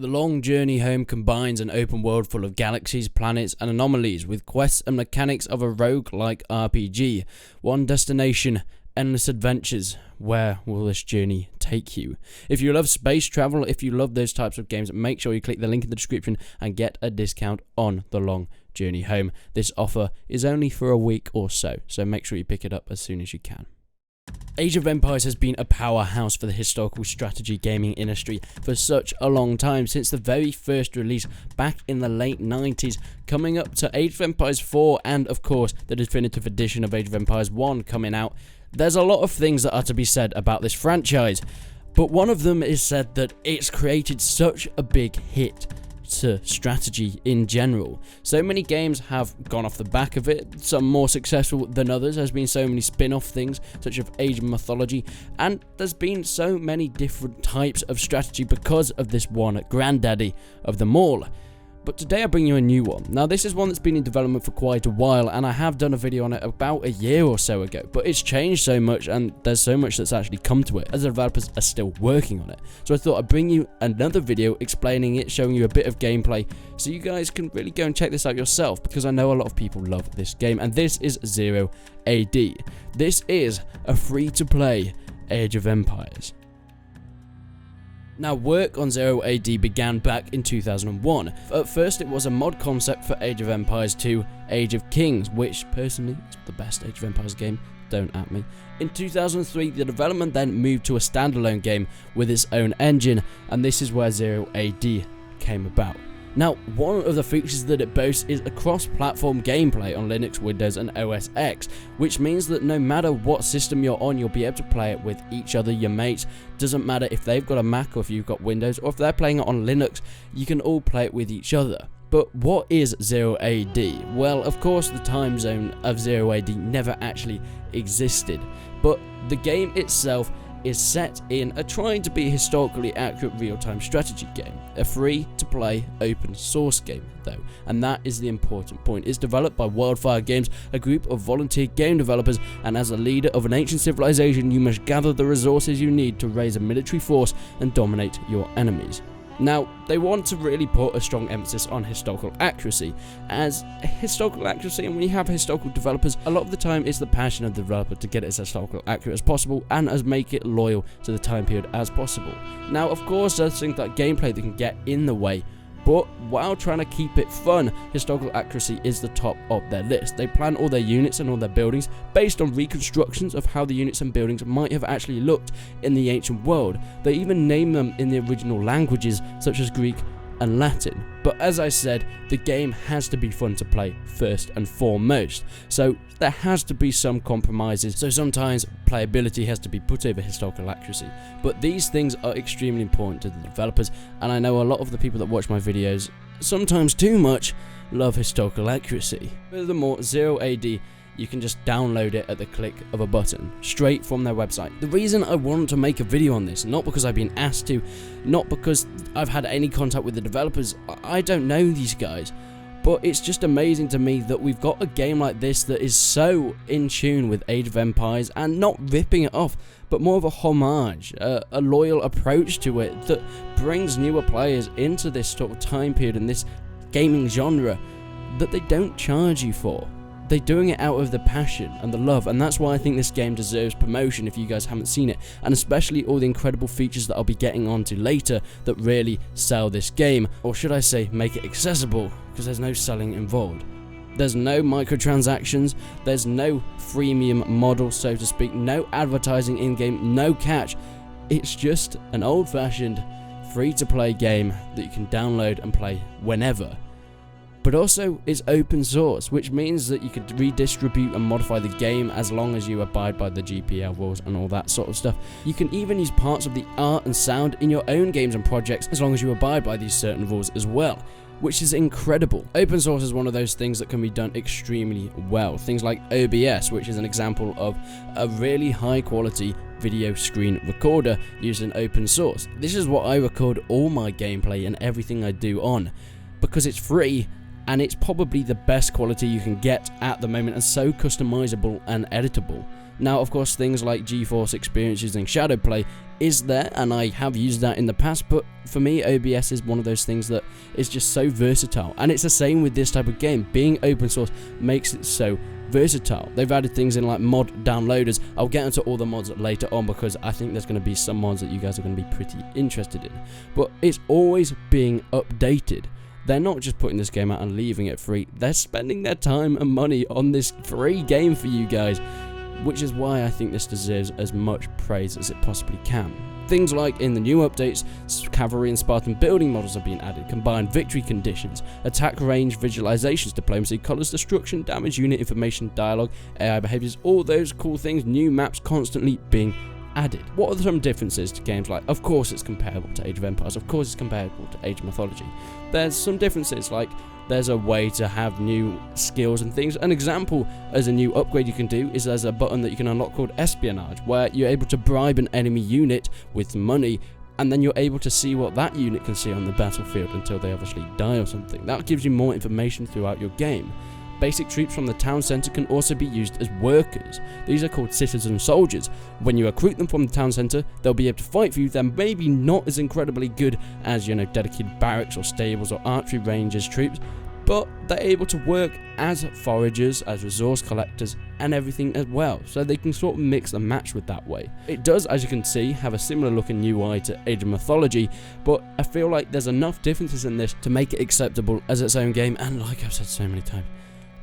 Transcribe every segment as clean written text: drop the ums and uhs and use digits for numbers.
The Long Journey Home combines an open world full of galaxies, planets, and anomalies with quests and mechanics of a rogue-like RPG. One destination, endless adventures. Where will this journey take you? If you love space travel, if you love those types of games, make sure you click the link in the description and get a discount on The Long Journey Home. This offer is only for a week or so make sure you pick it up as soon as you can. Age of Empires has been a powerhouse for the historical strategy gaming industry for such a long time, since the very first release back in the late 90s, coming up to Age of Empires 4 and of course the definitive edition of Age of Empires 1 coming out. There's a lot of things that are to be said about this franchise, but one of them is said that it's created such a big hit to strategy in general. So many games have gone off the back of it, some more successful than others. There's been so many spin-off things such as Age of Mythology, and there's been so many different types of strategy because of this one granddaddy of them all. But today I bring you a new one. Now this is one that's been in development for quite a while, and I have done a video on it about a year or so ago, but it's changed so much and there's so much that's actually come to it as the developers are still working on it. So I thought I'd bring you another video explaining it, showing you a bit of gameplay so you guys can really go and check this out yourself, because I know a lot of people love this game, and this is Zero AD. This is a free-to-play Age of Empires. Now, work on Zero AD began back in 2001. At first, it was a mod concept for Age of Empires 2, Age of Kings, which personally is the best Age of Empires game, don't at me. In 2003, the development then moved to a standalone game with its own engine, and this is where Zero AD came about. Now, one of the features that it boasts is a cross-platform gameplay on Linux, Windows, and OS X, which means that no matter what system you're on, you'll be able to play it with each other, your mates. Doesn't matter if they've got a Mac or if you've got Windows, or if they're playing it on Linux, you can all play it with each other. But what is Zero AD? Well, of course, the time zone of Zero AD never actually existed, but the game itself is set in a trying to be historically accurate real-time strategy game. A free-to-play open source game though, and that is the important point. It's developed by Wildfire Games, a group of volunteer game developers, and as a leader of an ancient civilization, you must gather the resources you need to raise a military force and dominate your enemies. Now, they want to really put a strong emphasis on historical accuracy, and when you have historical developers, a lot of the time it's the passion of the developer to get it as historical accurate as possible and as make it loyal to the time period as possible. Now, of course, there's things like gameplay that can get in the way, but while trying to keep it fun, historical accuracy is the top of their list. They plan all their units and all their buildings based on reconstructions of how the units and buildings might have actually looked in the ancient world. They even name them in the original languages such as Greek and Latin. But as I said, the game has to be fun to play first and foremost, so there has to be some compromises, so sometimes playability has to be put over historical accuracy. But these things are extremely important to the developers, and I know a lot of the people that watch my videos, sometimes too much, love historical accuracy. Furthermore, Zero AD, you can just download it at the click of a button, straight from their website. The reason I want to make a video on this, not because I've been asked to, not because I've had any contact with the developers, I don't know these guys, but it's just amazing to me that we've got a game like this that is so in tune with Age of Empires and not ripping it off, but more of a homage, a loyal approach to it that brings newer players into this sort of time period and this gaming genre that they don't charge you for. They're doing it out of the passion and the love, and that's why I think this game deserves promotion if you guys haven't seen it, and especially all the incredible features that I'll be getting onto later that really sell this game, or should I say make it accessible, because there's no selling involved. There's no microtransactions, there's no freemium model, so to speak, no advertising in-game, no catch. It's just an old-fashioned free-to-play game that you can download and play whenever. But also, it's open source, which means that you could redistribute and modify the game as long as you abide by the GPL rules and all that sort of stuff. You can even use parts of the art and sound in your own games and projects as long as you abide by these certain rules as well, which is incredible. Open source is one of those things that can be done extremely well. Things like OBS, which is an example of a really high quality video screen recorder used in open source. This is what I record all my gameplay and everything I do on, because it's free and it's probably the best quality you can get at the moment and so customizable and editable. Now, of course, things like GeForce Experience using Shadowplay is there, and I have used that in the past, but for me, OBS is one of those things that is just so versatile, and it's the same with this type of game. Being open source makes it so versatile. They've added things in like mod downloaders. I'll get into all the mods later on because I think there's going to be some mods that you guys are going to be pretty interested in, but it's always being updated. They're not just putting this game out and leaving it free, they're spending their time and money on this free game for you guys, which is why I think this deserves as much praise as it possibly can. Things like in the new updates, cavalry and Spartan building models are being added, combined victory conditions, attack range visualizations, diplomacy, colors, destruction, damage, unit information, dialogue, AI behaviors, all those cool things, new maps constantly being added. What are some differences to games like, of course it's comparable to Age of Empires, of course it's comparable to Age of Mythology. There's some differences, like there's a way to have new skills and things. An example as a new upgrade you can do is there's a button that you can unlock called Espionage, where you're able to bribe an enemy unit with money, and then you're able to see what that unit can see on the battlefield until they obviously die or something. That gives you more information throughout your game. Basic troops from the town centre can also be used as workers. These are called citizen soldiers. When you recruit them from the town centre, they'll be able to fight for you. They're maybe not as incredibly good as, dedicated barracks or stables or archery rangers troops, but they're able to work as foragers, as resource collectors, and everything as well, so they can sort of mix and match with that way. It does, as you can see, have a similar looking UI to Age of Mythology, but I feel like there's enough differences in this to make it acceptable as its own game, and like I've said so many times,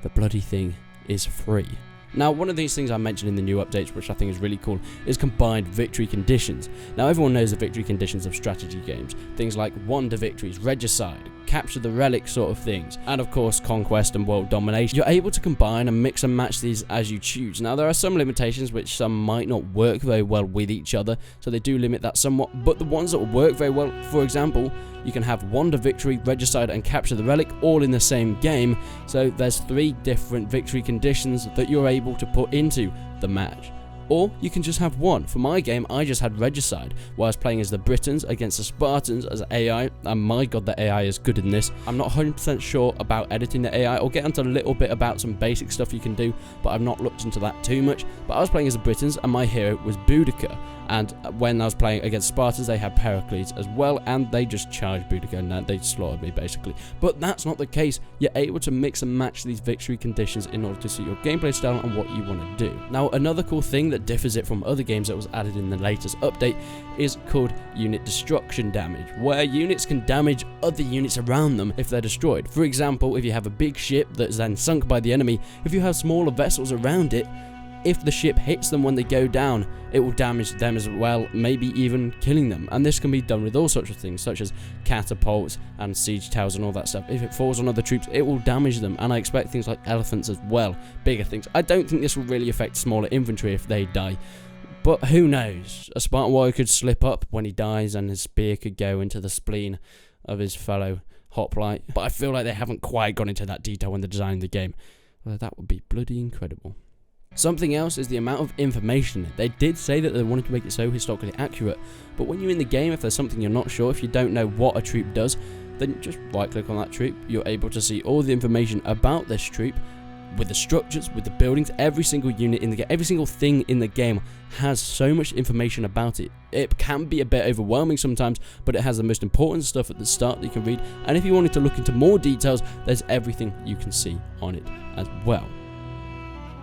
the bloody thing is free. Now, one of these things I mentioned in the new updates, which I think is really cool, is combined victory conditions. Now, everyone knows the victory conditions of strategy games. Things like wonder victories, regicide, capture the relic sort of things, and of course conquest and world domination. You're able to combine and mix and match these as you choose. Now, there are some limitations which some might not work very well with each other, so they do limit that somewhat, but the ones that will work very well, for example, you can have wonder victory, regicide, and capture the relic all in the same game, so there's 3 different victory conditions that you're able to put into the match. Or you can just have one. For my game, I just had regicide, where I was playing as the Britons against the Spartans as AI, and my god, the AI is good in this. I'm not 100% sure about editing the AI. I'll get into a little bit about some basic stuff you can do, but I've not looked into that too much. But I was playing as the Britons, and my hero was Boudica. And when I was playing against Spartans, they had Pericles as well, and they just charged Boudica, and they slaughtered me basically. But that's not the case. You're able to mix and match these victory conditions in order to suit your gameplay style and what you want to do. Now, another cool thing that differs it from other games that was added in the latest update is called unit destruction damage, where units can damage other units around them if they're destroyed. For example, if you have a big ship that's then sunk by the enemy, if you have smaller vessels around it, if the ship hits them when they go down, it will damage them as well, maybe even killing them. And this can be done with all sorts of things, such as catapults and siege towers and all that stuff. If it falls on other troops, it will damage them, and I expect things like elephants as well, bigger things. I don't think this will really affect smaller infantry if they die, but who knows? A Spartan warrior could slip up when he dies, and his spear could go into the spleen of his fellow hoplite. But I feel like they haven't quite gone into that detail when they're designing the game. Well, that would be bloody incredible. Something else is the amount of information. They did say that they wanted to make it so historically accurate, but when you're in the game, if there's something you're not sure, if you don't know what a troop does, then just right click on that troop. You're able to see all the information about this troop, with the structures, with the buildings. Every single unit in the game, every single thing in the game has so much information about it. It can be a bit overwhelming sometimes, but it has the most important stuff at the start that you can read, and if you wanted to look into more details, there's everything you can see on it as well.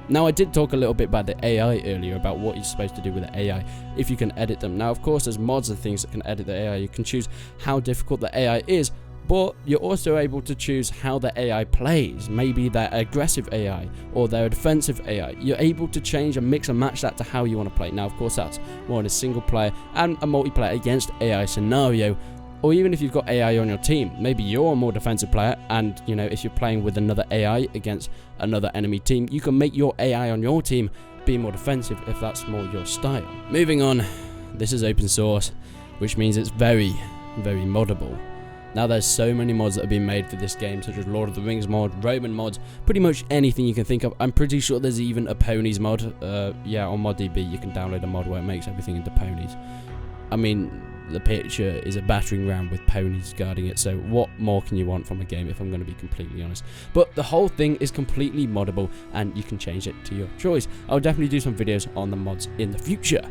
Now, I did talk a little bit about the AI earlier, about what you're supposed to do with the AI, if you can edit them. Now, of course, there's mods and things that can edit the AI. You can choose how difficult the AI is, but you're also able to choose how the AI plays. Maybe they're aggressive AI, or they're a defensive AI. You're able to change and mix and match that to how you want to play. Now, of course, that's more in a single player and a multiplayer against AI scenario. Or even if you've got AI on your team, maybe you're a more defensive player, and if you're playing with another AI against another enemy team, you can make your AI on your team be more defensive if that's more your style. Moving on, this is open source, which means it's very, very moddable. Now, there's so many mods that have been made for this game, such as Lord of the Rings mod, Roman mods, pretty much anything you can think of. I'm pretty sure there's even a ponies mod. Yeah, on ModDB you can download a mod where it makes everything into ponies. I mean, the picture is a battering ram with ponies guarding it, so what more can you want from a game, if I'm going to be completely honest? But the whole thing is completely moddable, and you can change it to your choice. I'll definitely do some videos on the mods in the future.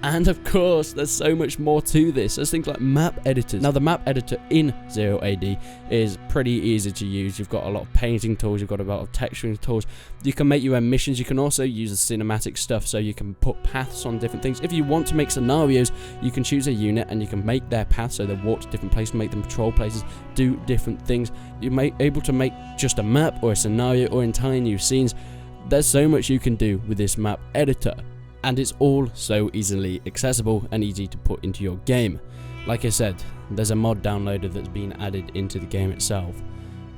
And of course, there's so much more to this. There's things like map editors. Now, the map editor in Zero AD is pretty easy to use. You've got a lot of painting tools, you've got a lot of texturing tools. You can make your own missions. You can also use the cinematic stuff, so you can put paths on different things. If you want to make scenarios, you can choose a unit and you can make their paths so they walk to different places, make them patrol places, do different things. You're able to make just a map or a scenario or entire new scenes. There's so much you can do with this map editor. And it's all so easily accessible and easy to put into your game. Like I said, there's a mod downloader that's been added into the game itself,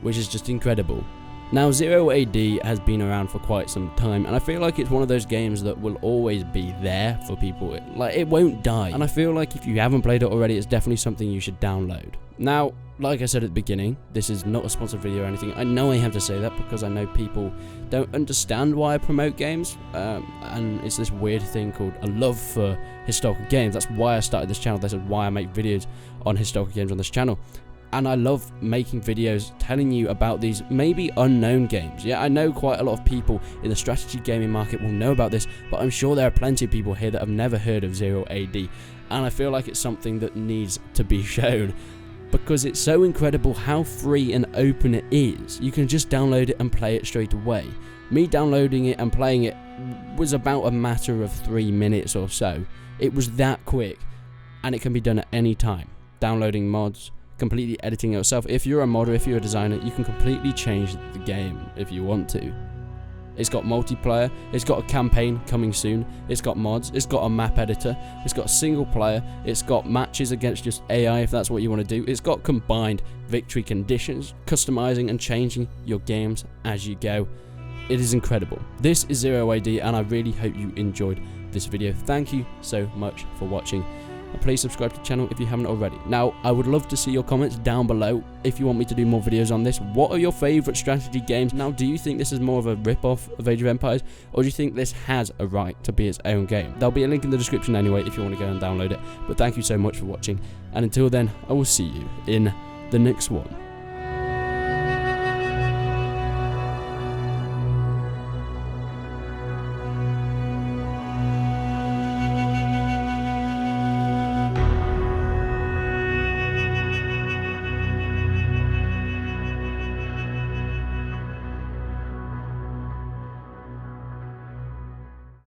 which is just incredible. Now, Zero AD has been around for quite some time, and I feel like it's one of those games that will always be there for people. Like, it won't die, and I feel like if you haven't played it already, it's definitely something you should download. Now, like I said at the beginning, this is not a sponsored video or anything. I know I have to say that because I know people don't understand why I promote games, and it's this weird thing called a love for historical games. That's why I started this channel. This is why I make videos on historical games on this channel. And I love making videos telling you about these maybe unknown games. Yeah, I know quite a lot of people in the strategy gaming market will know about this, but I'm sure there are plenty of people here that have never heard of Zero AD. And I feel like it's something that needs to be shown, because it's so incredible how free and open it is. You can just download it and play it straight away. Me downloading it and playing it was about a matter of 3 minutes or so. It was that quick, and it can be done at any time. Downloading mods, completely editing it yourself. If you're a modder, if you're a designer, you can completely change the game if you want to. It's got multiplayer, it's got a campaign coming soon, it's got mods, it's got a map editor, it's got single player, it's got matches against just AI if that's what you want to do, it's got combined victory conditions, customizing and changing your games as you go. It is incredible. This is Zero AD, and I really hope you enjoyed this video. Thank you so much for watching. And please subscribe to the channel if you haven't already. Now, I would love to see your comments down below if you want me to do more videos on this. What are your favourite strategy games? Now, do you think this is more of a rip-off of Age of Empires, or do you think this has a right to be its own game? There'll be a link in the description anyway if you want to go and download it. But thank you so much for watching, and until then, I will see you in the next one.